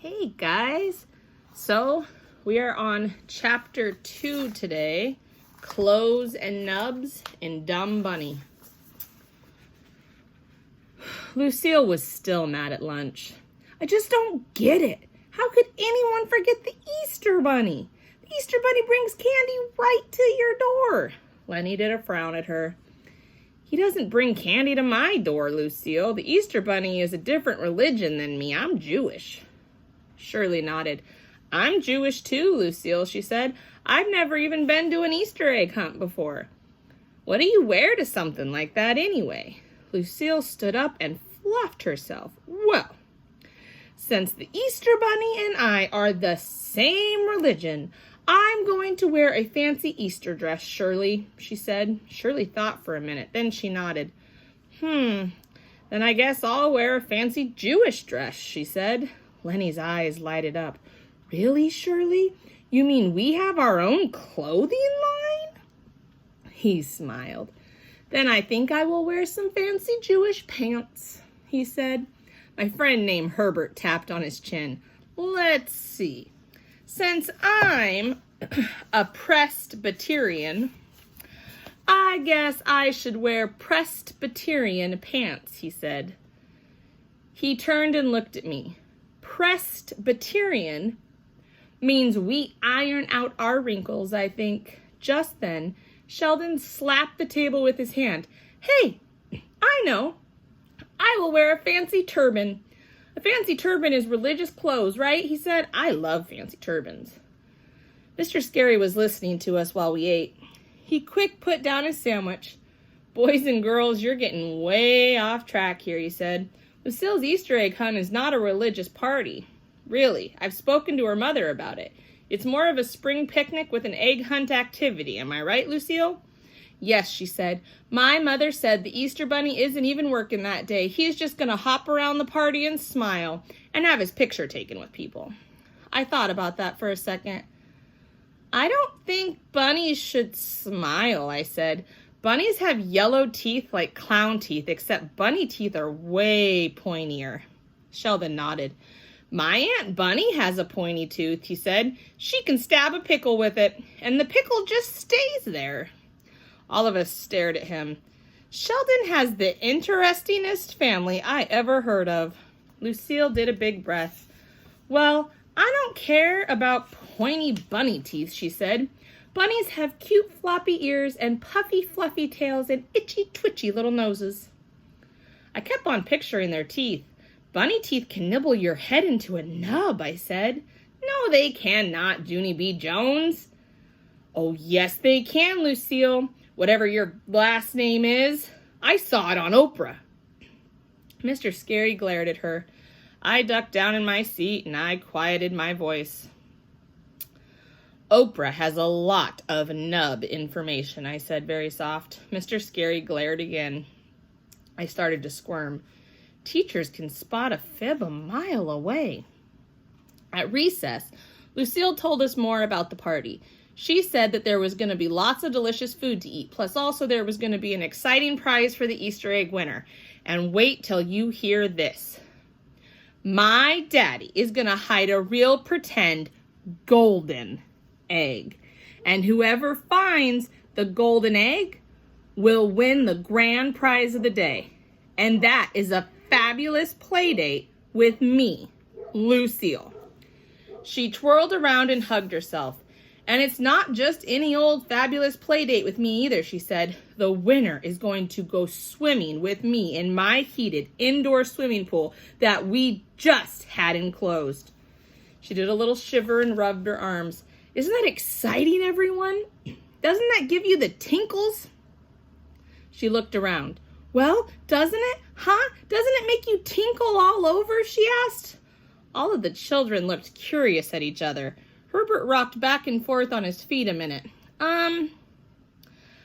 Hey guys, so we are on chapter 2 today, Clothes and Nubs and Dumb Bunny. Lucille was still mad at lunch. I just don't get it. How could anyone forget the Easter Bunny? The Easter Bunny brings candy right to your door. Lenny did a frown at her. He doesn't bring candy to my door, Lucille. The Easter Bunny is a different religion than me. I'm Jewish. Shirley nodded. I'm Jewish too, Lucille, she said. I've never even been to an Easter egg hunt before. What do you wear to something like that anyway? Lucille stood up and fluffed herself. Well, since the Easter Bunny and I are the same religion, I'm going to wear a fancy Easter dress, Shirley, she said. Shirley thought for a minute, then she nodded. Then I guess I'll wear a fancy Jewish dress, she said. Lenny's eyes lighted up. Really, Shirley? You mean we have our own clothing line? He smiled. Then I think I will wear some fancy Jewish pants, he said. My friend named Herbert tapped on his chin. Let's see. Since I'm a Presbyterian, I guess I should wear Presbyterian pants, he said. He turned and looked at me. Presbyterian means we iron out our wrinkles, I think. Just then, Sheldon slapped the table with his hand. Hey, I know. I will wear a fancy turban. A fancy turban is religious clothes, right? He said. I love fancy turbans. Mr. Scary was listening to us while we ate. He quick put down his sandwich. Boys and girls, you're getting way off track here, he said. Lucille's Easter egg hunt is not a religious party. Really, I've spoken to her mother about it. It's more of a spring picnic with an egg hunt activity. Am I right, Lucille? Yes, she said. My mother said the Easter Bunny isn't even working that day. He's just going to hop around the party and smile and have his picture taken with people. I thought about that for a second. I don't think bunnies should smile, I said. Bunnies have yellow teeth like clown teeth, except bunny teeth are way pointier. Sheldon nodded. My Aunt Bunny has a pointy tooth, he said. She can stab a pickle with it, and the pickle just stays there. All of us stared at him. Sheldon has the interestingest family I ever heard of. Lucille did a big breath. Well, I don't care about pointy bunny teeth, she said. Bunnies have cute floppy ears and puffy fluffy tails and itchy twitchy little noses. I kept on picturing their teeth. Bunny teeth can nibble your head into a nub, I said. No, they cannot, Junie B. Jones. Oh, yes, they can, Lucille. Whatever your last name is. I saw it on Oprah. Mr. Scary glared at her. I ducked down in my seat and I quieted my voice. Oprah has a lot of nub information, I said very soft. Mr. Scary glared again. I started to squirm. Teachers can spot a fib a mile away. At recess, Lucille told us more about the party. She said that there was going to be lots of delicious food to eat, plus also there was going to be an exciting prize for the Easter egg winner. And wait till you hear this. My daddy is going to hide a real pretend golden egg. And whoever finds the golden egg will win the grand prize of the day. And that is a fabulous play date with me, Lucille. She twirled around and hugged herself. And it's not just any old fabulous play date with me either, she said. The winner is going to go swimming with me in my heated indoor swimming pool that we just had enclosed. She did a little shiver and rubbed her arms. Isn't that exciting, everyone? Doesn't that give you the tinkles? She looked around. Well, doesn't it? Huh? Doesn't it make you tinkle all over? She asked. All of the children looked curious at each other. Herbert rocked back and forth on his feet a minute. I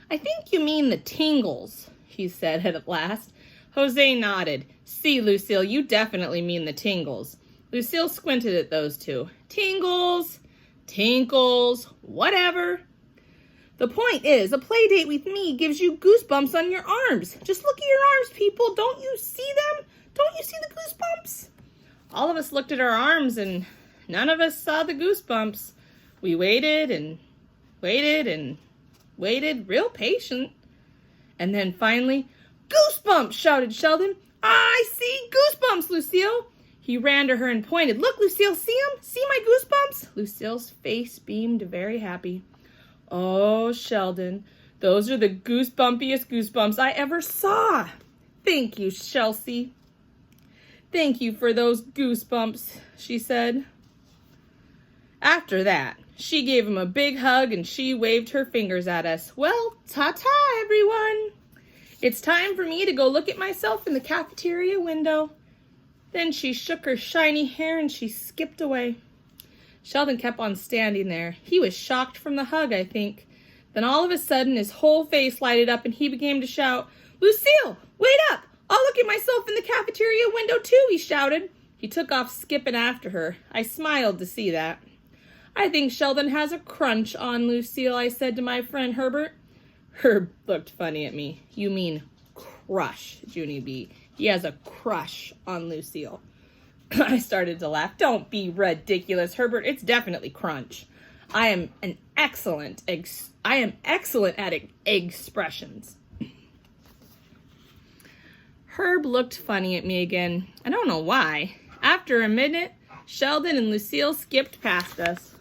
think you mean the tingles, he said at last. Jose nodded. See, Lucille, you definitely mean the tingles. Lucille squinted at those two. Tingles, tinkles, whatever. The point is, a play date with me gives you goosebumps on your arms. Just look at your arms, people. Don't you see them? Don't you see the goosebumps? All of us looked at our arms and none of us saw the goosebumps. We waited and waited and waited, real patient. And then finally, goosebumps, shouted Sheldon. I see goosebumps, Lucille. He ran to her and pointed. Look, Lucille, see them? See my goosebumps? Lucille's face beamed very happy. Oh, Sheldon, those are the goosebumpiest goosebumps I ever saw. Thank you, Chelsea. Thank you for those goosebumps, she said. After that, she gave him a big hug and she waved her fingers at us. Well, ta-ta, everyone. It's time for me to go look at myself in the cafeteria window. Then she shook her shiny hair and she skipped away. Sheldon kept on standing there. He was shocked from the hug, I think. Then all of a sudden, his whole face lighted up and he began to shout, Lucille, wait up! I'll look at myself in the cafeteria window too, he shouted. He took off skipping after her. I smiled to see that. I think Sheldon has a crunch on Lucille, I said to my friend Herbert. Herb looked funny at me. You mean crush, Junie B. He has a crush on Lucille. I started to laugh. Don't be ridiculous, Herbert. It's definitely crunch. I am excellent at expressions. Herb looked funny at me again. I don't know why. After a minute, Sheldon and Lucille skipped past us.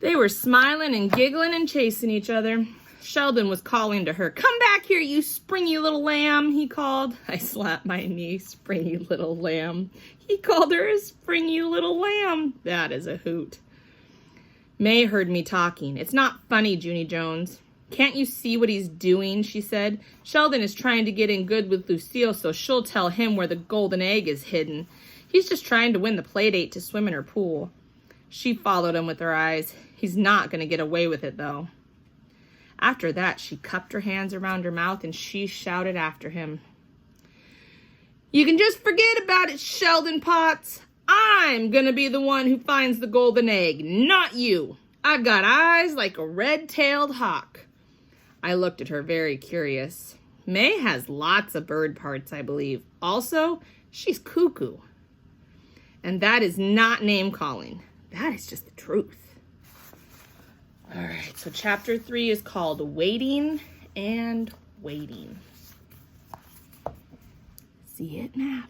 They were smiling and giggling and chasing each other. Sheldon was calling to her. Come back here, you springy little lamb, he called. I slapped my knee. Springy little lamb. He called her a springy little lamb. That is a hoot. May heard me talking. It's not funny, Junie Jones. Can't you see what he's doing, she said. Sheldon is trying to get in good with Lucille so she'll tell him where the golden egg is hidden. He's just trying to win the play date to swim in her pool. She followed him with her eyes. He's not going to get away with it, though. After that, she cupped her hands around her mouth and she shouted after him. You can just forget about it, Sheldon Potts. I'm going to be the one who finds the golden egg, not you. I've got eyes like a red-tailed hawk. I looked at her very curious. May has lots of bird parts, I believe. Also, she's cuckoo. And that is not name-calling. That is just the truth. All right, so chapter 3 is called Waiting and Waiting. See you at math.